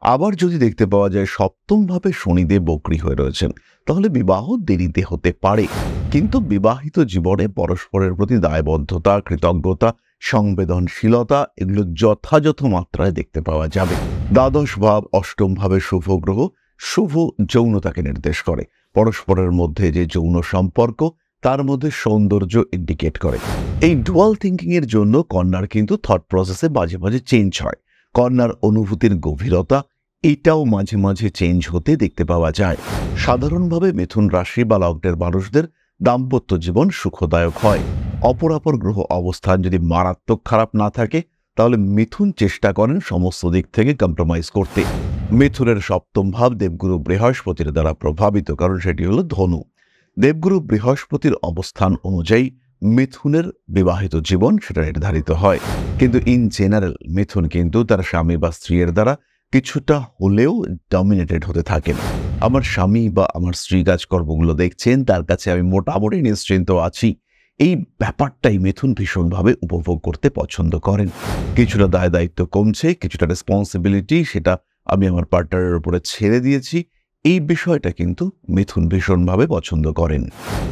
আবার যদি দেখতে পাওয়া যায় সপ্তমভাবে শনিদেব বক্রী হয়ে রয়েছেন, তাহলে বিবাহ দেরিতে হতে পারে, কিন্তু বিবাহিত জীবনে পরস্পরের প্রতি দায়বদ্ধতা, কৃতজ্ঞতা, সংবেদনশীলতা এগুলো যথাযথ মাত্রায় দেখতে পাওয়া যাবে। দ্বাদশ ভাব অষ্টম ভাবে শুভ গ্রহ শুভ যৌনতাকে নির্দেশ করে। পরস্পরের মধ্যে যে যৌন সম্পর্ক, তার মধ্যে সৌন্দর্য ইন্ডিকেট করে। এই ডুয়াল থিঙ্কিং এর জন্য কন্যার কিন্তু থট প্রসেসে মাঝে মাঝে চেঞ্জ হয়। কন্যার অনুভূতির গভীরতা এটাও মাঝে মাঝে চেঞ্জ হতে দেখতে পাওয়া যায়। সাধারণভাবে মিথুন রাশি বা লগ্নের মানুষদের দাম্পত্য জীবন সুখদায়ক হয়। অপরাপর গ্রহ অবস্থান যদি মারাত্মক খারাপ না থাকে, তাহলে মিথুন চেষ্টা করেন সমস্ত দিক থেকে কম্প্রোমাইজ করতে। মিথুনের সপ্তম ভাব দেবগুরু বৃহস্পতির দ্বারা প্রভাবিত, কারণ সেটি হলো ধনু। দেবগুরু বৃহস্পতির অবস্থান অনুযায়ী মিথুনের বিবাহিত জীবন সেটা নির্ধারিত হয়। কিন্তু ইন জেনারেল মিথুন কিন্তু তার স্বামী বা স্ত্রীর দ্বারা কিছুটা হলেও ডমিনেটেড হতে থাকেন। আমার স্বামী বা আমার স্ত্রী কাজকর্মগুলো দেখছেন, তার কাছে আমি মোটামুটি নিশ্চিন্ত আছি, এই ব্যাপারটাই মিথুন ভীষণভাবে উপভোগ করতে পছন্দ করেন। কিছুটা দায় দায়িত্ব কমছে, কিছুটা রেসপন্সিবিলিটি সেটা আমি আমার পার্টনারের উপরে ছেড়ে দিয়েছি, এই বিষয়টা কিন্তু মিথুন ভীষণভাবে পছন্দ করেন।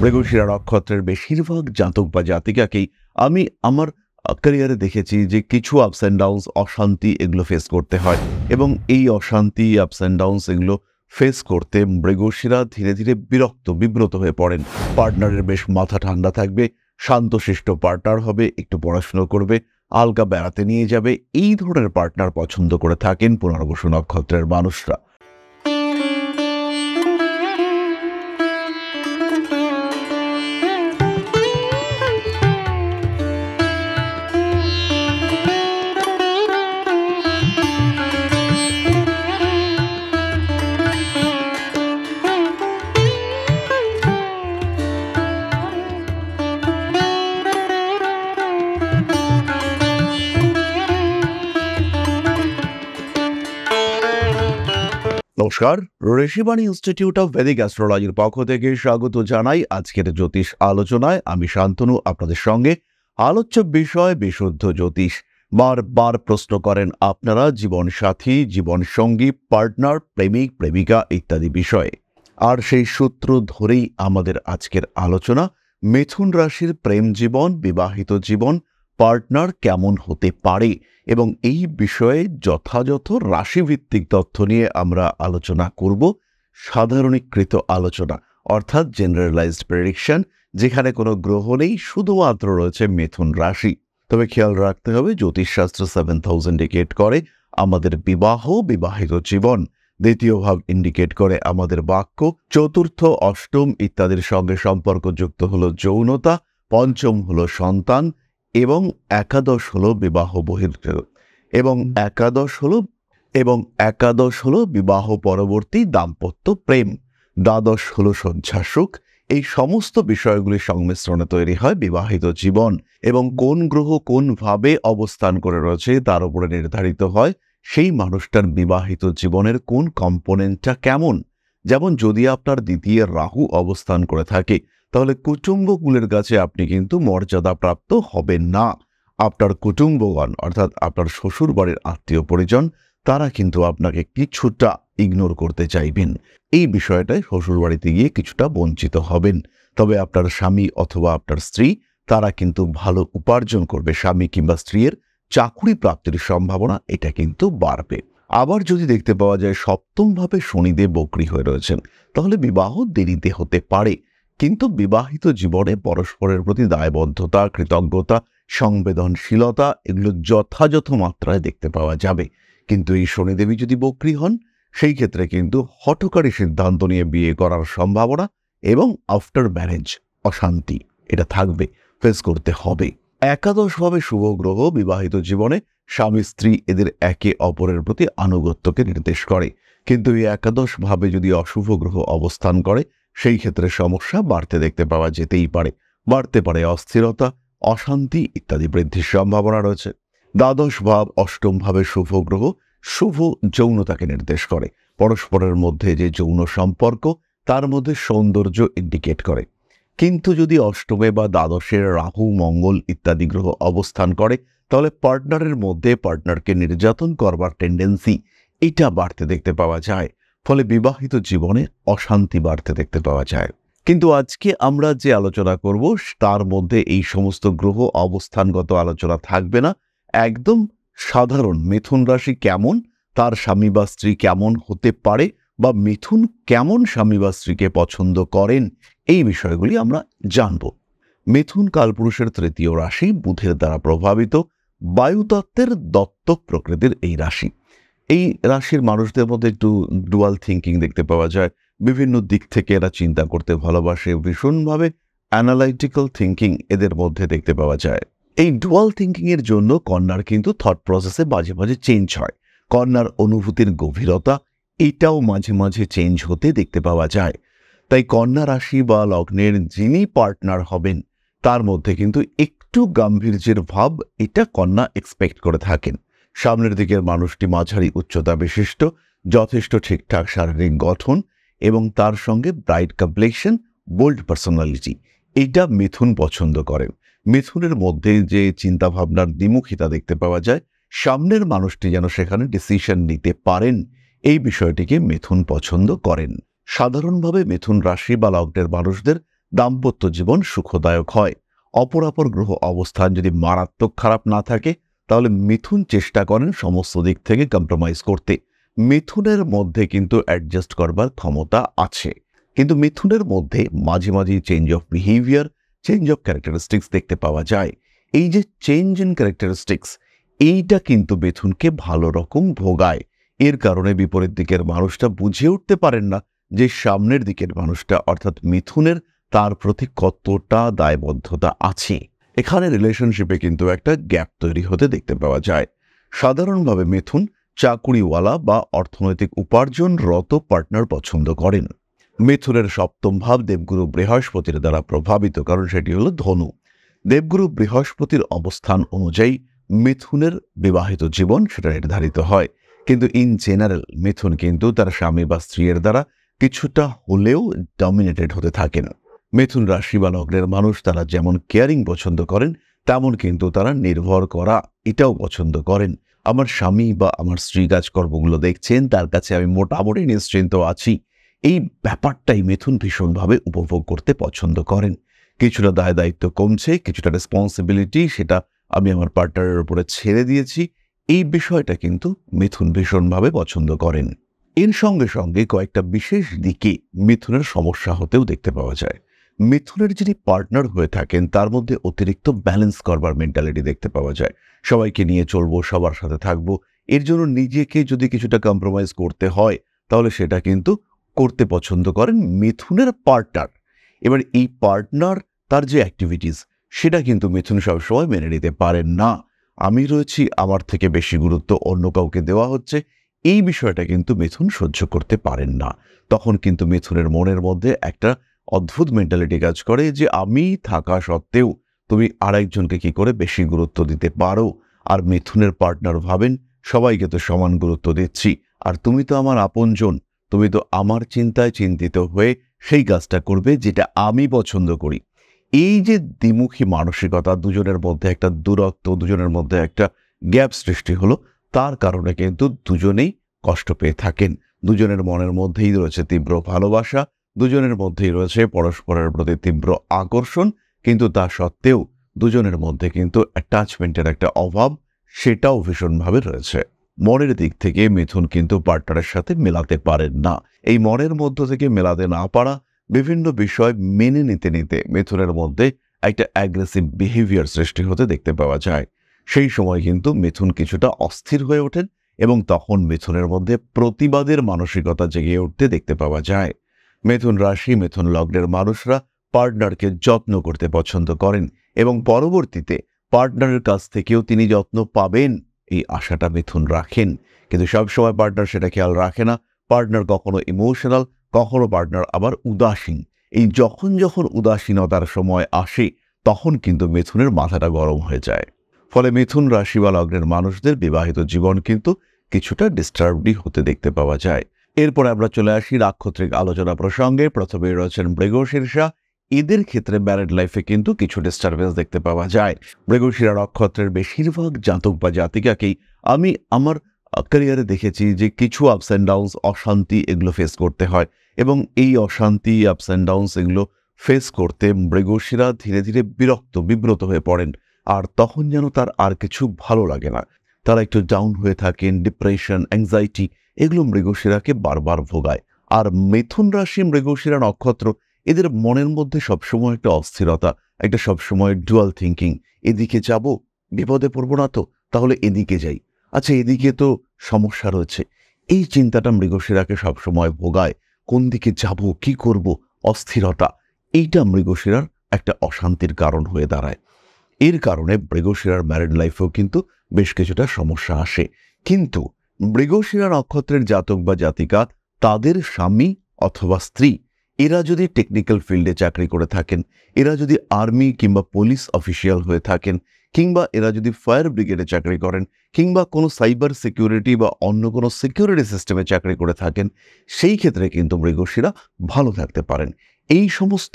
মৃগশিরা নক্ষত্রের বেশিরভাগ জাতক বা জাতিকাকেই আমি আমার ক্যারিয়ারে দেখেছি যে কিছু আপস অ্যান্ড ডাউনস, অশান্তি এগুলো ফেস করতে হয়, এবং এই অশান্তি আপস অ্যান্ড ডাউনস এগুলো ফেস করতে মৃগশিরা ধীরে ধীরে বিব্রত হয়ে পড়েন। পার্টনারের বেশ মাথা ঠান্ডা থাকবে, শান্তশিষ্ট পার্টনার হবে, একটু পড়াশুনো করবে, আলগা বেড়াতে নিয়ে যাবে, এই ধরনের পার্টনার পছন্দ করে থাকেন পুনর্বসু নক্ষত্রের মানুষরা। নমস্কার, ঋষিবাণী ইনস্টিটিউট অফ ভেদিক অ্যাস্ট্রোলজির পক্ষ থেকে স্বাগত জানাই আজকের জ্যোতিষ আলোচনায়। আমি শান্তনু আপনাদের সঙ্গে। আলোচ্য বিষয় বিশুদ্ধ জ্যোতিষ। বারবার প্রশ্ন করেন আপনারা জীবন সাথী, জীবন সঙ্গী, পার্টনার, প্রেমিক, প্রেমিকা ইত্যাদি বিষয়ে, আর সেই সূত্র ধরেই আমাদের আজকের আলোচনা। মিথুন রাশির প্রেম জীবন, বিবাহিত জীবন, পার্টনার কেমন হতে পারে, এবং এই বিষয়ে যথাযথ রাশিভিত্তিক তথ্য নিয়ে আমরা আলোচনা করব। সাধারণীকৃত আলোচনা, অর্থাৎ জেনারেলাইজড প্রেডিকশন, যেখানে কোনো গ্রহ নেই, শুধুমাত্র রয়েছে মিথুন রাশি। তবে খেয়াল রাখতে হবে, জ্যোতিষশাস্ত্র 7000 ইন্ডিকেট করে আমাদের বিবাহ, বিবাহিত জীবন। দ্বিতীয় ভাব ইন্ডিকেট করে আমাদের বাক্য। চতুর্থ, অষ্টম ইত্যাদির সঙ্গে সম্পর্কযুক্ত হলো যৌনতা। পঞ্চম হলো সন্তান, এবং একাদশ হলো বিবাহ বহির্গত, এবং একাদশ হলো বিবাহ পরবর্তী দাম্পত্য প্রেম। দ্বাদশ হলো সঞ্চাসুখ। এই সমস্ত বিষয়গুলির সংমিশ্রণে তৈরি হয় বিবাহিত জীবন, এবং কোন গ্রহ কোন ভাবে অবস্থান করে রয়েছে তার উপরে নির্ধারিত হয় সেই মানুষটার বিবাহিত জীবনের কোন কম্পোনেন্টটা কেমন। যেমন যদি আপনার দ্বিতীয় রাহু অবস্থান করে থাকে, তাহলে কুটুম্বকুলের কাছে আপনি কিন্তু মর্যাদাপ্রাপ্ত হবেন না। আপনার কুটুম্বগণ, অর্থাৎ আপনার শ্বশুর বাড়ির আত্মীয় পরিজন, তারা কিন্তু আপনাকে কিছুটা ইগনোর করতে চাইবেন। এই বিষয়টায় শ্বশুর বাড়িতে গিয়ে কিছুটা বঞ্চিত হবেন। তবে আপনার স্বামী অথবা আপনার স্ত্রী, তারা কিন্তু ভালো উপার্জন করবে। স্বামী কিংবা স্ত্রীর চাকুরি প্রাপ্তির সম্ভাবনা এটা কিন্তু বাড়বে। আবার যদি দেখতে পাওয়া যায় সপ্তমভাবে শনিদেব বক্রী হয়ে রয়েছেন, তাহলে বিবাহ দেরিতে হতে পারে, কিন্তু বিবাহিত জীবনে পরস্পরের প্রতি দায়বদ্ধতা, কৃতজ্ঞতা, সংবেদনশীলতা এগুলো যথাযথ মাত্রায় দেখতে পাওয়া যাবে। কিন্তু এই শনিদেবী যদি বক্রী হন, সেই ক্ষেত্রে কিন্তু হঠকারী সিদ্ধান্ত নিয়ে বিয়ে করার সম্ভাবনা এবং আফটার ম্যারেজ অশান্তি এটা থাকবে, ফেস করতে হবে। একাদশভাবে শুভ গ্রহ বিবাহিত জীবনে স্বামী স্ত্রী এদের একে অপরের প্রতি আনুগত্যকে নির্দেশ করে, কিন্তু এই একাদশ ভাবে যদি অশুভ গ্রহ অবস্থান করে, সেই ক্ষেত্রে সমস্যা বাড়তে দেখতে পাওয়া যেতেই পারে। বাড়তে পারে অস্থিরতা, অশান্তি ইত্যাদি বৃদ্ধির সম্ভাবনা রয়েছে। দ্বাদশ ভাব অষ্টম ভাবে শুভ গ্রহ শুভ যৌনতাকে নির্দেশ করে। পরস্পরের মধ্যে যে যৌন সম্পর্ক, তার মধ্যে সৌন্দর্য ইন্ডিকেট করে। কিন্তু যদি অষ্টমে বা দ্বাদশের রাহু, মঙ্গল ইত্যাদি গ্রহ অবস্থান করে, তাহলে পার্টনারের মধ্যে পার্টনারকে নির্যাতন করবার টেন্ডেন্সি, এটা বাড়তে দেখতে পাওয়া যায়। ফলে বিবাহিত জীবনে অশান্তি বাড়তে দেখতে পাওয়া যায়। কিন্তু আজকে আমরা যে আলোচনা করব তার মধ্যে এই সমস্ত গ্রহ অবস্থানগত আলোচনা থাকবে না। একদম সাধারণ মিথুন রাশি কেমন, তার স্বামী বা স্ত্রী কেমন হতে পারে, বা মিথুন কেমন স্বামী বা স্ত্রীকে পছন্দ করেন, এই বিষয়গুলি আমরা জানব। মিথুন কালপুরুষের তৃতীয় রাশি, বুধের দ্বারা প্রভাবিত, বায়ুতত্ত্বের দত্তক প্রকৃতির এই রাশি। এই রাশির মানুষদের মধ্যে একটু ডুয়াল থিঙ্কিং দেখতে পাওয়া যায়। বিভিন্ন দিক থেকে এরা চিন্তা করতে ভালোবাসে, ভীষণভাবে অ্যানালাইটিক্যাল থিঙ্কিং এদের মধ্যে দেখতে পাওয়া যায়। এই ডুয়াল থিঙ্কিং এর জন্য কন্যার কিন্তু থট প্রসেসে মাঝে মাঝে চেঞ্জ হয়। কন্যার অনুভূতির গভীরতা এটাও মাঝে মাঝে চেঞ্জ হতে দেখতে পাওয়া যায়। তাই কন্যা রাশি বা লগ্নের যিনি পার্টনার হবেন তার মধ্যে কিন্তু একটু গাম্ভীর্যের ভাব এটা কন্যা এক্সপেক্ট করে থাকেন। সামনের দিকের মানুষটি মাঝারি উচ্চতা বিশিষ্ট, যথেষ্ট ঠিকঠাক শারীরিক গঠন এবং তার সঙ্গে ব্রাইট কমপ্লেকশন, বোল্ড পার্সোনালিটি, এটা মিথুন পছন্দ করেন। মিথুনের মধ্যে যে চিন্তাভাবনার দ্বিমুখিতা দেখতে পাওয়া যায়, সামনের মানুষটি যেন সেখানে ডিসিশন নিতে পারেন, এই বিষয়টিকে মিথুন পছন্দ করেন। সাধারণভাবে মিথুন রাশি বা লগ্নের মানুষদের দাম্পত্য জীবন সুখদায়ক হয়। অপরাপর গ্রহ অবস্থান যদি মারাত্মক খারাপ না থাকে তাহলে মিথুন চেষ্টা করেন সমস্ত দিক থেকে কম্প্রোমাইজ করতে। মিথুনের মধ্যে কিন্তু অ্যাডজাস্ট করবার ক্ষমতা আছে, কিন্তু মিথুনের মধ্যে মাঝে মাঝে change of behaviour, change of characteristics দেখতে পাওয়া যায়। এই যে চেঞ্জ ইন ক্যারেক্টারিস্টিক্স, এইটা কিন্তু মিথুনকে ভালো রকম ভোগায়। এর কারণে বিপরীত দিকের মানুষটা বুঝে উঠতে পারেন না যে সামনের দিকের মানুষটা অর্থাৎ মিথুনের তার প্রতি কতটা দায়বদ্ধতা আছে। এখানে রিলেশনশিপে কিন্তু একটা গ্যাপ তৈরি হতে দেখতে পাওয়া যায়। সাধারণভাবে মিথুন চাকুরিওয়ালা বা অর্থনৈতিক উপার্জনরত পার্টনার পছন্দ করেন। মিথুনের সপ্তম ভাব দেবগুরু বৃহস্পতির দ্বারা প্রভাবিত, কারণ সেটি হলো ধনু। দেবগুরু বৃহস্পতির অবস্থান অনুযায়ী মিথুনের বিবাহিত জীবন সেটা নির্ধারিত হয়। কিন্তু ইন জেনারেল মিথুন কিন্তু তার স্বামী বা স্ত্রীর দ্বারা কিছুটা হলেও ডমিনেটেড হতে থাকেন। মিথুন রাশি বা লগ্নের মানুষ তারা যেমন কেয়ারিং পছন্দ করেন, তেমন কিন্তু তারা নির্ভর করা এটাও পছন্দ করেন। আমার স্বামী বা আমার স্ত্রী কাজকর্মগুলো দেখছেন, তার কাছে আমি মোটামুটি নিশ্চিন্ত আছি, এই ব্যাপারটাই মিথুন ভীষণভাবে উপভোগ করতে পছন্দ করেন। কিছুটা দায় দায়িত্ব কমছে, কিছুটা রেসপন্সিবিলিটি সেটা আমি আমার পার্টনারের উপরে ছেড়ে দিয়েছি, এই বিষয়টা কিন্তু মিথুন ভীষণভাবে পছন্দ করেন। এর সঙ্গে সঙ্গে কয়েকটা বিশেষ দিকে মিথুনের সমস্যা হতেও দেখতে পাওয়া যায়। মিথুনের যিনি পার্টনার হয়ে থাকেন তার মধ্যে অতিরিক্ত ব্যালেন্স করবার মেন্টালিটি দেখতে পাওয়া যায়। সবাইকে নিয়ে চলবো, সবার সাথে থাকবো, এর জন্য নিজেকে যদি কিছুটা কম্প্রোমাইজ করতে হয় তাহলে সেটা কিন্তু করতে পছন্দ করেন মিথুনের পার্টনার। এবার এই পার্টনার তার যে অ্যাক্টিভিটিস সেটা কিন্তু মিথুন সবসময় মেনে নিতে পারেন না। আমি রয়েছি, আমার থেকে বেশি গুরুত্ব অন্য কাউকে দেওয়া হচ্ছে, এই বিষয়টা কিন্তু মিথুন সহ্য করতে পারেন না। তখন কিন্তু মিথুনের মনের মধ্যে একটা অদ্ভুত মেন্টালিটি কাজ করে যে আমি থাকা সত্ত্বেও তুমি আরেকজনকে কি করে বেশি গুরুত্ব দিতে পারো। আর মিথুনের পার্টনার ভাবেন সবাইকে তো সমান গুরুত্ব দিচ্ছি, আর তুমি তো আমার আপনজন, তুমি তো আমার চিন্তায় চিন্তিত হয়ে সেই কাজটা করবে যেটা আমি পছন্দ করি। এই যে দ্বিমুখী মানসিকতা, দুজনের মধ্যে একটা দূরত্ব, দুজনের মধ্যে একটা গ্যাপ সৃষ্টি হলো, তার কারণে কিন্তু দুজনেই কষ্ট পেয়ে থাকেন। দুজনের মনের মধ্যেই রয়েছে তীব্র ভালোবাসা, দুজনের মধ্যেই রয়েছে পরস্পরের প্রতি তীব্র আকর্ষণ, কিন্তু তা সত্ত্বেও দুজনের মধ্যে কিন্তু অ্যাটাচমেন্টের একটা অভাব সেটাও ভীষণভাবে রয়েছে। মনের দিক থেকে মিথুন কিন্তু পার্টনারের সাথে মেলাতে পারেন না। এই মনের মধ্য থেকে মেলাতে না পারা, বিভিন্ন বিষয় মেনে নিতে নিতে মিথুনের মধ্যে একটা অ্যাগ্রেসিভ বিহেভিয়ার সৃষ্টি হতে দেখতে পাওয়া যায়। সেই সময় কিন্তু মিথুন কিছুটা অস্থির হয়ে ওঠেন এবং তখন মিথুনের মধ্যে প্রতিবাদের মানসিকতা জেগে উঠতে দেখতে পাওয়া যায়। মিথুন রাশি, মিথুন লগ্নের মানুষরা পার্টনারকে যত্ন করতে পছন্দ করেন এবং পরবর্তীতে পার্টনারের কাছ থেকেও তিনি যত্ন পাবেন এই আশাটা মিথুন রাখেন। কিন্তু সবসময় পার্টনার সেটা খেয়াল রাখে না। পার্টনার কখনো ইমোশনাল, কখনো পার্টনার আবার উদাসীন। এই যখন যখন উদাসীনতার সময় আসে তখন কিন্তু মিথুনের মাথাটা গরম হয়ে যায়। ফলে মিথুন রাশি বা লগ্নের মানুষদের বিবাহিত জীবন কিন্তু কিছুটা ডিস্টার্বডই হতে দেখতে পাওয়া যায়। এরপর আমরা চলে আসি নাক্ষত্রিক আলোচনা প্রসঙ্গে। প্রথমে রয়েছেন মৃগশীর্ষা। এদের ক্ষেত্রে ম্যারিড লাইফে কিন্তু কিছু ডিস্টারবেন্স দেখতে পাওয়া যায়। মৃগশিরা নক্ষত্রের বেশিরভাগ জাতক বা জাতিকাকেই আমি আমার ক্যারিয়ারে দেখেছি যে কিছু আপস অ্যান্ড ডাউনস, অশান্তি এগুলো ফেস করতে হয় এবং এই অশান্তি, আপস অ্যান্ড ডাউনস এগুলো ফেস করতে মৃগশিরা ধীরে ধীরে বিব্রত হয়ে পড়েন। আর তখন যেন তার আর কিছু ভালো লাগে না। তারা একটু ডাউন হয়ে থাকেন, ডিপ্রেশন, অ্যাংজাইটি এগুলো মৃগশিরাকে বারবার ভোগায়। আর মিথুন রাশি, মৃগশিরা নক্ষত্র, এদের মনের মধ্যে সবসময় একটা অস্থিরতা, একটা সবসময় ডুয়াল থিঙ্কিং। এদিকে যাব, বিপদে পড়বো না তো, তাহলে এদিকে যাই, আচ্ছা এদিকে তো সমস্যা রয়েছে। এই চিন্তাটা মৃগশিরাকে সবসময় ভোগায়। কোন দিকে যাব, কি করব, অস্থিরতা, এইটা মৃগশিরার একটা অশান্তির কারণ হয়ে দাঁড়ায়। এর কারণে মৃগশিরার ম্যারিড লাইফেও কিন্তু বেশ কিছুটা সমস্যা আসে। কিন্তু মৃগশিরা নক্ষত্রের জাতক বা জাতিকা, তাদের স্বামী অথবা স্ত্রী, এরা যদি টেকনিক্যাল ফিল্ডে চাকরি করে থাকেন, এরা যদি আর্মি কিংবা পুলিশ অফিসিয়াল হয়ে থাকেন, কিংবা এরা যদি ফায়ার ব্রিগেডে চাকরি করেন, কিংবা কোনো সাইবার সিকিউরিটি বা অন্য কোনো সিকিউরিটি সিস্টেমে চাকরি করে থাকেন, সেই ক্ষেত্রে কিন্তু মৃগশিরা ভালো থাকতে পারেন। এই সমস্ত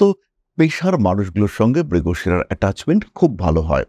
পেশার মানুষগুলোর সঙ্গে মৃগশিরার অ্যাটাচমেন্ট খুব ভালো হয়।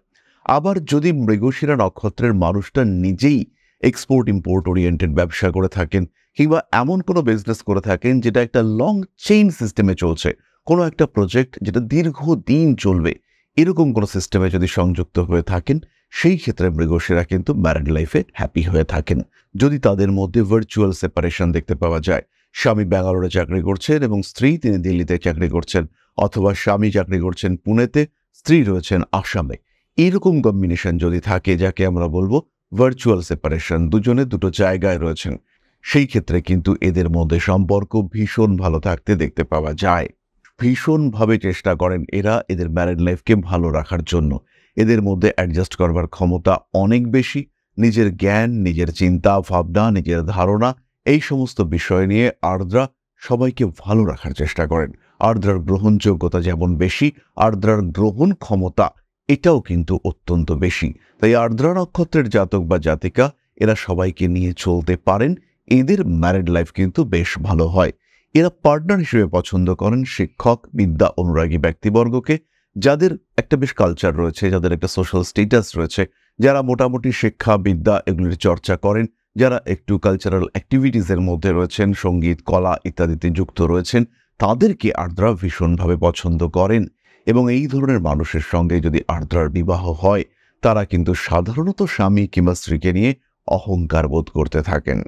আবার যদি মৃগশিরা নক্ষত্রের মানুষটা নিজেই এক্সপোর্ট ইম্পোর্ট ওরিয়েন্টেড ব্যবসা করে থাকেন, কিংবা এমন কোনো বিজনেস করে থাকেন যেটা একটা লং চেইন সিস্টেমে চলছে, কোনো একটা প্রজেক্ট যেটা দীর্ঘদিন চলবে, এরকম কোনো সিস্টেমে যদি সংযুক্ত হয়ে থাকেন, সেই ক্ষেত্রে মৃগশিরা কিন্তু ম্যারিড লাইফে হ্যাপি হয়ে থাকেন। যদি তাদের মধ্যে ভার্চুয়াল সেপারেশন দেখতে পাওয়া যায়, স্বামী ব্যাঙ্গালোরে চাকরি করছেন এবং স্ত্রী তিনি দিল্লিতে চাকরি করছেন, অথবা স্বামী চাকরি করছেন পুনেতে, স্ত্রী রয়েছেন আসামে, এরকম কম্বিনেশন যদি থাকে, যাকে আমরা বলবো ভার্চুয়াল সেপারেশন, দুজনে দুটো জায়গায় রয়েছেন, সেই ক্ষেত্রে কিন্তু এদের মধ্যে সম্পর্ক ভীষণ ভালো থাকতে দেখতে পাওয়া যায়। ভীষণভাবে চেষ্টা করেন এরা এদের ম্যারিড লাইফকে ভালো রাখার জন্য। এদের মধ্যে অ্যাডজাস্ট করবার ক্ষমতা অনেক বেশি। নিজের জ্ঞান, নিজের চিন্তা ভাবনা, নিজের ধারণা, এই সমস্ত বিষয় নিয়ে আর্দ্রা সবাইকে ভালো রাখার চেষ্টা করেন। আর্দ্রার গ্রহণযোগ্যতা যেমন বেশি, আর্দ্রার গ্রহণ ক্ষমতা এটাও কিন্তু অত্যন্ত বেশি। তাই আর্দ্রা নক্ষত্রের জাতক বা জাতিকা, এরা সবাইকে নিয়ে চলতে পারেন। এদের ম্যারিড লাইফ কিন্তু বেশ ভালো হয়। এরা পার্টনার হিসেবে পছন্দ করেন শিক্ষক, বিদ্যা অনুরাগী ব্যক্তিবর্গকে, যাদের একটা বেশ কালচার রয়েছে, যাদের একটা সোশ্যাল স্ট্যাটাস রয়েছে, যারা মোটামুটি শিক্ষা, বিদ্যা এগুলির চর্চা করেন, যারা একটু কালচারাল অ্যাক্টিভিটিসের মধ্যে রয়েছেন, সঙ্গীত, কলা ইত্যাদিতে যুক্ত রয়েছেন, তাদেরকে আর্দ্রা ভীষণভাবে পছন্দ করেন। এবং এই ধরনের মানুষের সঙ্গে যদি আর্দ্রার বিবাহ হয়, তারা কিন্তু সাধারণত স্বামী কিংবা স্ত্রীকে নিয়ে অহংকার বোধ করতে থাকেন।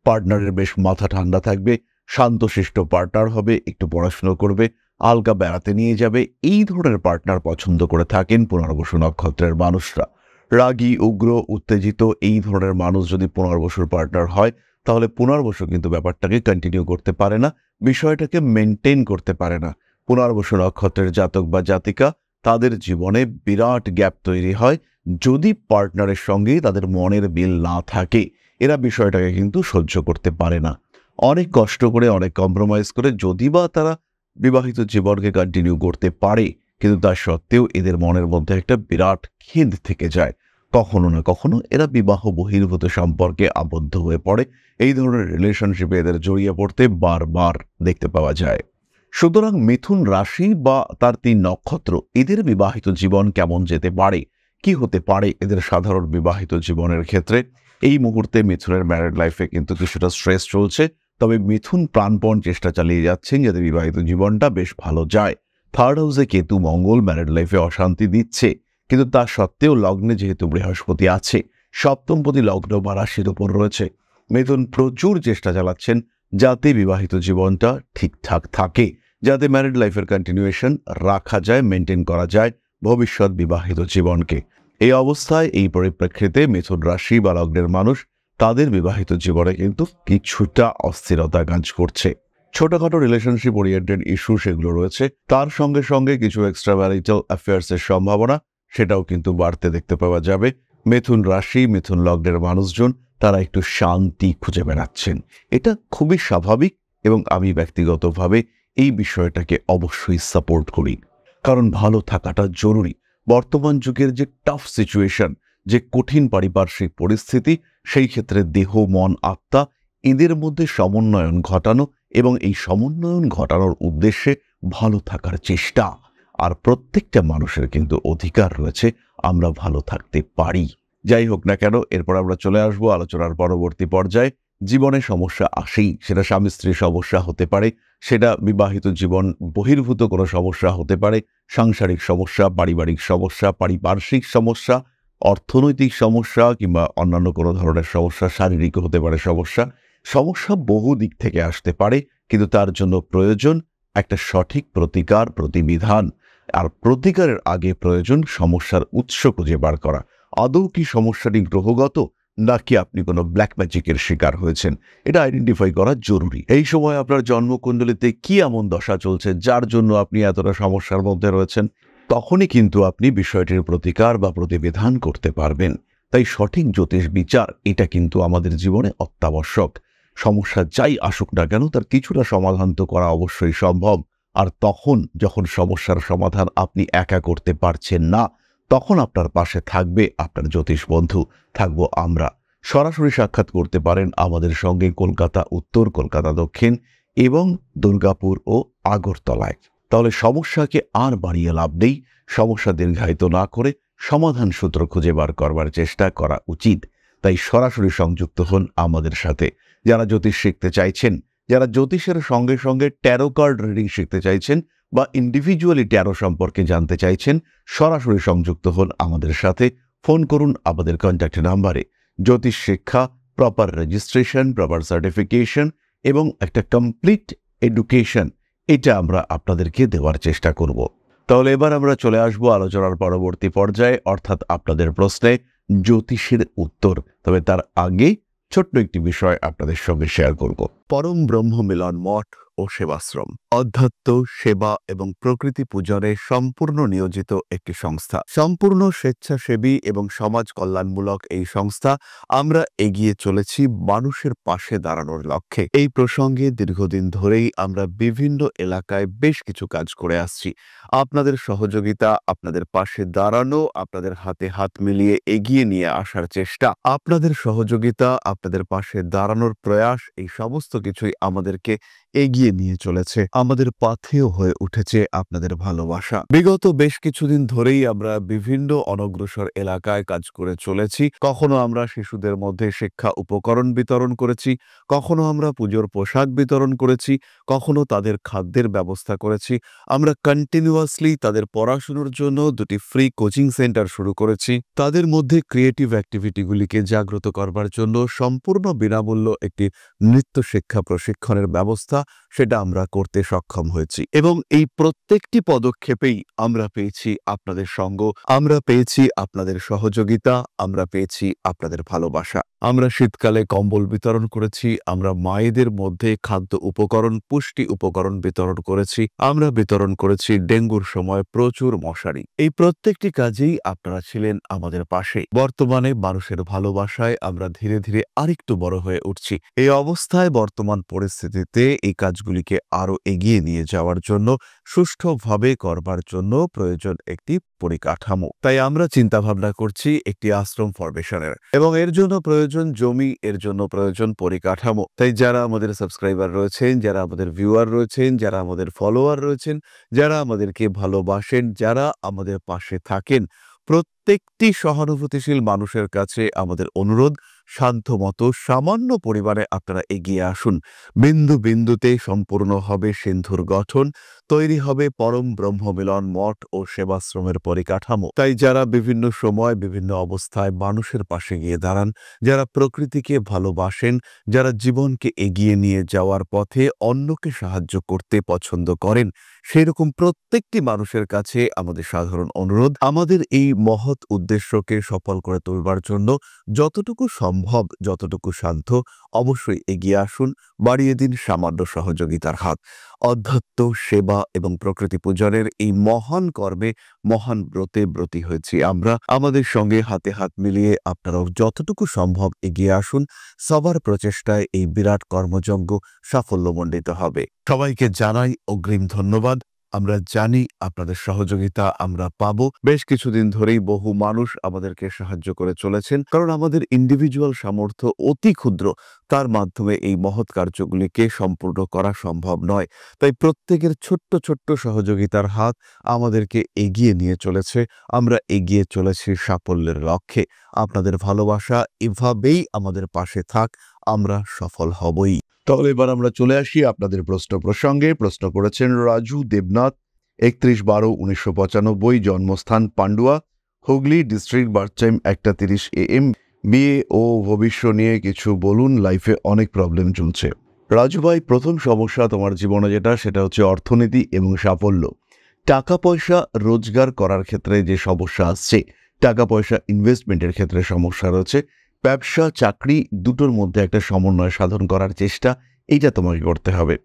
পার্টনারের বেশ মাথা ঠান্ডা থাকবে, শান্তশিষ্ট পার্টনার হবে, একটু পড়াশুনো করবে, আলগা বেড়াতে নিয়ে যাবে, এই ধরনের পার্টনার পছন্দ করে থাকেন পুনর্বসু নক্ষত্রের মানুষরা। রাগী, উগ্র, উত্তেজিত এই ধরনের মানুষ যদি পুনর্বসুর পার্টনার হয়, তাহলে পুনর্বসু কিন্তু ব্যাপারটাকে কন্টিনিউ করতে পারে না, বিষয়টাকে মেনটেন করতে পারে না। পুনর্বসু নক্ষত্রের জাতক বা জাতিকা, তাদের জীবনে বিরাট গ্যাপ তৈরি হয় যদি পার্টনারের সঙ্গে তাদের মনের মিল না থাকে। এরা বিষয়টাকে কিন্তু সহ্য করতে পারে না। অনেক কষ্ট করে, অনেক কম্প্রোমাইজ করে যদি বা তারা বিবাহিত জীবনকে কন্টিনিউ করতে পারে, কিন্তু তার সত্ত্বেও এদের মনের মধ্যে একটা বিরাট খেদ থেকে যায়। কখনো না কখনো এরা বিবাহ বহির্ভূত সম্পর্কে আবদ্ধ হয়ে পড়ে। এই ধরনের রিলেশনশিপে এদের জড়িয়ে পড়তে বারবার দেখতে পাওয়া যায়। সুতরাং মিথুন রাশি বা তার ৩ নক্ষত্র, এদের বিবাহিত জীবন কেমন যেতে পারে, কি হতে পারে এদের সাধারণ বিবাহিত জীবনের ক্ষেত্রে? এই মুহূর্তে মিথুনের ম্যারিড লাইফে কিন্তু কিছুটা স্ট্রেস চলছে, তবে মিথুন প্রাণপণ চেষ্টা চালিয়ে যাচ্ছেন যাতে বিবাহিত জীবনটা বেশ ভালো যায়। 3rd হাউসে কেতু মঙ্গল ম্যারিড লাইফে অশান্তি দিচ্ছে, কিন্তু তা সত্ত্বেও লগ্নে যেহেতু বৃহস্পতি আছে, সপ্তমপতি লগ্ন বা রাশির উপর রয়েছে, মিথুন প্রচুর চেষ্টা চালাচ্ছেন যাতে বিবাহিত জীবনটা ঠিকঠাক থাকে, যাতে ম্যারিড লাইফের কন্টিনিউয়েশন রাখা যায়, মেনটেন করা যায় ভবিষ্যৎ বিবাহিত জীবনকে। এই অবস্থায়, এই পরিপ্রেক্ষিতে মিথুন রাশি বা লগ্নের মানুষ, তাদের বিবাহিত জীবনে কিন্তু কিছুটা অস্থিরতা কাজ করছে। ছোটখাটো রিলেশনশিপ ওরিয়েন্টেড ইস্যু সেগুলো রয়েছে, তার সঙ্গে সঙ্গে কিছু এক্সট্রা ম্যারিটাল অ্যাফেয়ার্সের সম্ভাবনা সেটাও কিন্তু বাড়তে দেখতে পাওয়া যাবে। মিথুন রাশি, মিথুন লগ্নের মানুষজন, তারা একটু শান্তি খুঁজে বেড়াচ্ছেন। এটা খুবই স্বাভাবিক এবং আমি ব্যক্তিগতভাবে এই বিষয়টাকে অবশ্যই সাপোর্ট করি, কারণ ভালো থাকাটা জরুরি। বর্তমান যুগের যে টাফ সিচুয়েশন, যে কঠিন পারিপার্শ্বিক পরিস্থিতি, সেই ক্ষেত্রে দেহ, মন, আত্মা এদের মধ্যে সমন্বয়ন ঘটানো এবং এই সমন্বয়ন ঘটানোর উদ্দেশ্যে ভালো থাকার চেষ্টা। আর প্রত্যেকটা মানুষের কিন্তু অধিকার রয়েছে আমরা ভালো থাকতে পারি। যাই হোক না কেন, এরপর আমরা চলে আসবো আলোচনার পরবর্তী পর্যায়ে। জীবনে সমস্যা আসেই, সেটা স্বামী স্ত্রীর সমস্যা হতে পারে, সেটা বিবাহিত জীবন বহির্ভূত কোনো সমস্যা হতে পারে, সাংসারিক সমস্যা, পারিবারিক সমস্যা, পারিপার্শ্বিক সমস্যা, অর্থনৈতিক সমস্যা কিংবা অন্যান্য কোনো ধরনের সমস্যা, শারীরিক হতে পারে সমস্যা। সমস্যা বহু দিক থেকে আসতে পারে, কিন্তু তার জন্য প্রয়োজন একটা সঠিক প্রতিকার, প্রতিবিধান। আর প্রতিকারের আগে প্রয়োজন সমস্যার উৎস খুঁজে বার করা। আদৌ কি সমস্যাটি গ্রহগত, নাকি আপনি কোনো ব্ল্যাক ম্যাজিকের শিকার হয়েছেন, এটা আইডেন্টিফাই করা জরুরি। এই সময় আপনার জন্মকুণ্ডলিতে কি এমন দশা চলছে যার জন্য আপনি এতটা সমস্যার মধ্যে রয়েছেন, তখনই কিন্তু আপনি বিষয়টির প্রতিকার বা প্রতিবিধান করতে পারবেন। তাই সঠিক জ্যোতিষ বিচার এটা কিন্তু আমাদের জীবনে অত্যাবশ্যক। সমস্যা যাই আসুক না কেন, তার কিছুটা সমাধান তো করা অবশ্যই সম্ভব। আর তখন যখন সমস্যার সমাধান আপনি একা করতে পারছেন না, তখন আপনার পাশে থাকবে আপনার জ্যোতিষ বন্ধু, থাকবো আমরা। সরাসরি সাক্ষাৎ করতে পারেন আমাদের সঙ্গে কলকাতা উত্তর, কলকাতা দক্ষিণ এবং দুর্গাপুর ও আগরতলায়। তাহলে সমস্যাকে আর বাড়িয়ে লাভ নেই। সমস্যা দীর্ঘায়িত না করে সমাধান সূত্র খুঁজে বার করবার চেষ্টা করা উচিত। তাই সরাসরি সংযুক্ত হন আমাদের সাথে। যারা জ্যোতিষ শিখতে চাইছেন, যারা জ্যোতিষের সঙ্গে সঙ্গে ট্যারো কার্ড রিডিং শিখতে চাইছেন বা ইন্ডিভিজুয়ালি ট্যারো সম্পর্কে জানতে চাইছেন, সরাসরি সংযুক্ত হন আমাদের সাথে। ফোন করুন আমাদের কন্ট্যাক্ট নাম্বারে। জ্যোতিষ শিক্ষা, প্রপার রেজিস্ট্রেশন, প্রপার সার্টিফিকেশন এবং একটা কমপ্লিট এডুকেশন, এটা আমরা আপনাদেরকে দেওয়ার চেষ্টা করব। তাহলে এবার আমরা চলে আসবো আলোচনার পরবর্তী পর্যায়ে, অর্থাৎ আপনাদের প্রশ্নে জ্যোতিষের উত্তর। তবে তার আগে ছোট্ট একটি বিষয় আপনাদের সঙ্গে শেয়ার করব। পরম ব্রহ্ম মিলন মঠ ও সেবাশ্রম অধ্যাত্ম, সেবা এবং প্রকৃতি পূজনে সম্পূর্ণ নিয়োজিত একটি সংস্থা। সম্পূর্ণ স্বেচ্ছাসেবী এবং সমাজ কল্যাণমূলক এই সংস্থা আমরা এগিয়ে চলেছি মানুষের পাশে দাঁড়ানোর লক্ষ্যে। এই প্রসঙ্গে দীর্ঘদিন ধরেই আমরা বিভিন্ন এলাকায় বেশ কিছু কাজ করে আসছি। আপনাদের সহযোগিতা, আপনাদের পাশে দাঁড়ানো, আপনাদের হাতে হাত মিলিয়ে এগিয়ে নিয়ে আসার চেষ্টা, আপনাদের সহযোগিতা, আপনাদের পাশে দাঁড়ানোর প্রয়াস, এই সমস্ত কিছুই আমাদেরকে এগিয়ে নিয়ে চলেছে। আমাদের পাথেয় হয়ে উঠেছে আপনাদের ভালোবাসা। বিগত বেশ কিছুদিন ধরেই আমরা বিভিন্ন অনগ্রসর এলাকায় কাজ করে চলেছি। কখনো আমরা শিশুদের মধ্যে শিক্ষা উপকরণ বিতরণ করেছি, কখনো আমরা পুজোর পোশাক বিতরণ করেছি, কখনো তাদের খাদ্যের ব্যবস্থা করেছি। আমরা কন্টিনিউয়াসলি তাদের পড়াশোনার জন্য 2টি ফ্রি কোচিং সেন্টার শুরু করেছি। তাদের মধ্যে ক্রিয়েটিভ অ্যাক্টিভিটিগুলিকে জাগ্রত করবার জন্য সম্পূর্ণ বিনামূল্য একটি নৃত্য শিক্ষা প্রশিক্ষণের ব্যবস্থা, সেটা আমরা করতে সক্ষম হয়েছি। এবং এই প্রত্যেকটি পদক্ষেপেই আমরা পেয়েছি আপনাদের সঙ্গ, আমরা পেয়েছি আপনাদের সহযোগিতা, আমরা পেয়েছি আপনাদের ভালোবাসা। আমরা শীতকালে কম্বল বিতরণ করেছি, আমরা মায়েদের মধ্যে খাদ্য উপকরণ, পুষ্টি উপকরণ বিতরণ করেছি, আমরা বিতরণ করেছি ডেঙ্গুর সময় প্রচুর মশারি। এই প্রত্যেকটি কাজেই আপনারা ছিলেন আমাদের পাশে। বর্তমানে মানুষের ভালোবাসায় আমরা ধীরে ধীরে আরেকটু বড় হয়ে উঠছি। এই অবস্থায় বর্তমান পরিস্থিতিতে এই কাজগুলিকে আরো এগিয়ে নিয়ে যাওয়ার জন্য, সুষ্ঠুভাবে করবার জন্য প্রয়োজন একটি পরিকাঠামো। তাই আমরা চিন্তা ভাবনা করছি একটি আশ্রম ফরমেশনের, এবং এর জন্য প্রয়োজন জমি, এর জন্য প্রয়োজন পরিকাঠামো। তাই যারা আমাদের সাবস্ক্রাইবার রয়েছেন, যারা আমাদের ভিউয়ার রয়েছেন, যারা আমাদের ফলোয়ার রয়েছেন, যারা আমাদেরকে ভালোবাসেন, যারা আমাদের পাশে থাকেন, প্রত্যেকটি সহানুভূতিশীল মানুষের কাছে আমাদের অনুরোধ, সাধ্যমতো সামান্য পরিমাণে আপনারা এগিয়ে আসুন। বিন্দু বিন্দুতে সম্পূর্ণ হবে সিন্ধুর গঠন, তৈরি হবে পরম ব্রহ্ম মিলন মঠ ও সেবাশ্রমের পরিকাঠামো। তাই যারা বিভিন্ন সময় বিভিন্ন অবস্থায় মানুষের পাশে গিয়ে দাঁড়ান, যারা প্রকৃতিকে ভালোবাসেন, যারা জীবনকে এগিয়ে নিয়ে যাওয়ার পথে অন্যকে সাহায্য করতে পছন্দ করেন, সেরকম প্রত্যেকটি মানুষের কাছে আমাদের সাধারণ অনুরোধ, আমাদের এই মহৎ উদ্দেশ্যকে সফল করে তুলবার জন্য যতটুকু সম্ভব, যতটুকু সাধ্য, অবশ্যই এগিয়ে আসুন, বাড়িয়ে দিন সামান্য সহযোগিতার হাত। অধ্যাত্ম, সেবা এবং প্রকৃতি পূজনের এই মহান কর্মে, মহান ব্রতে ব্রতী হয়েছি আমরা। আমাদের সঙ্গে হাতে হাত মিলিয়ে আপনারাও যতটুকু সম্ভব এগিয়ে আসুন। সবার প্রচেষ্টায় এই বিরাট কর্মযজ্ঞ সাফল্যমণ্ডিত হবে। সবাইকে জানাই অগ্রিম ধন্যবাদ। আমরা জানি আপনাদের সহযোগিতা আমরা পাবো। বেশ কিছুদিন ধরেই বহু মানুষ আমাদেরকে সাহায্য করে চলেছেন, কারণ আমাদের ইন্ডিভিজুয়াল সামর্থ্য অতি ক্ষুদ্র, তার মাধ্যমে এই মহৎ কার্যগুলিকে সম্পূর্ণ করা সম্ভব নয়। তাই প্রত্যেকের ছোট্ট ছোট্ট সহযোগিতার হাত আমাদেরকে এগিয়ে নিয়ে চলেছে। আমরা এগিয়ে চলেছি সাফল্যের লক্ষ্যে। আপনাদের ভালোবাসা এভাবেই আমাদের পাশে থাক, আমরা সফল হবই। তাহলে এবার আমরা চলে আসি আপনাদের প্রশ্ন প্রসঙ্গে। প্রশ্ন করেছেন রাজু দেবনাথ, 31/12/1995, জন্মস্থান Pandua, Hooghly district, birth time 1:30 AM। বিয়ে ও ভবিষ্যৎ নিয়ে কিছু বলুন, লাইফে অনেক প্রবলেম চলছে। রাজু ভাই, প্রথম সমস্যা তোমার জীবনে সেটা হচ্ছে অর্থনীতি এবং সাফল্য। টাকা পয়সা রোজগার করার ক্ষেত্রে যে সমস্যা আসছে, টাকা পয়সা ইনভেস্টমেন্টের ক্ষেত্রে সমস্যা রয়েছে, ব্যবসা চাকরি দুটোর মধ্যে একটা সমন্বয় সাধন করার চেষ্টা, এইটা তোমাকে করতে হবে।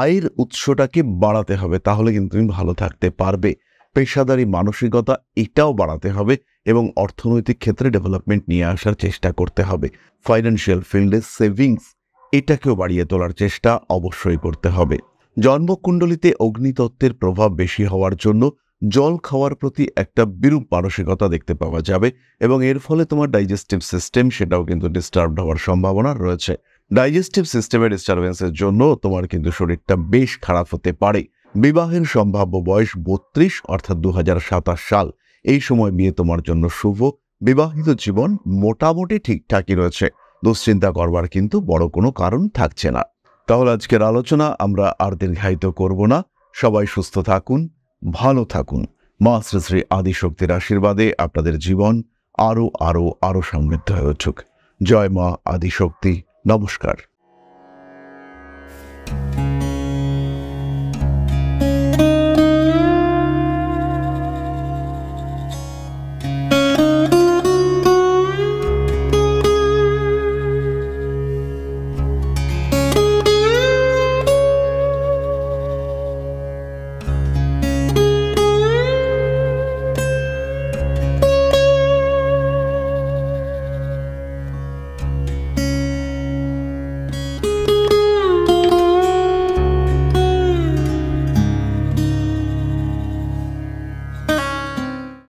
আয়ের উৎসটাকে বাড়াতে হবে, তাহলে কিন্তু তুমি ভালো থাকতে পারবে। পেশাদারি মানসিকতা এটাও বাড়াতে হবে এবং অর্থনৈতিক ক্ষেত্রে ডেভেলপমেন্ট নিয়ে আসার চেষ্টা করতে হবে। ফাইন্যান্সিয়াল ফিল্ডে সেভিংস এটাকেও বাড়িয়ে তোলার চেষ্টা অবশ্যই করতে হবে। জন্মকুণ্ডলিতে অগ্নিতত্ত্বের প্রভাব বেশি হওয়ার জন্য জল খাওয়ার প্রতি একটা বিরূপ মানসিকতা দেখতে পাওয়া যাবে এবং এর ফলে তোমার ডাইজেস্টিভ সিস্টেম সেটাও কিন্তু ডিস্টার্ব হওয়ার সম্ভাবনা রয়েছে। ডাইজেস্টিভ সিস্টেমের ডিস্টারবেন্সের জন্য তোমার কিন্তু শরীরটা বেশ খারাপ হতে পারে। বিবাহের সম্ভাব্য বয়স 32, অর্থাৎ 2027 সাল। এই সময় বিয়ে তোমার জন্য শুভ। বিবাহিত জীবন মোটামুটি ঠিকঠাকই রয়েছে, দুশ্চিন্তা করবার কিন্তু বড় কোনো কারণ থাকছে না। তাহলে আজকের আলোচনা আমরা আর দীর্ঘায়িত করব না। সবাই সুস্থ থাকুন, ভালো থাকুন। মা শ্রী শ্রী আদিশক্তির আশীর্বাদে আপনাদের জীবন আরো আরো আরো সমৃদ্ধ হয়ে উঠুক। জয় মা আদিশক্তি। নমস্কার।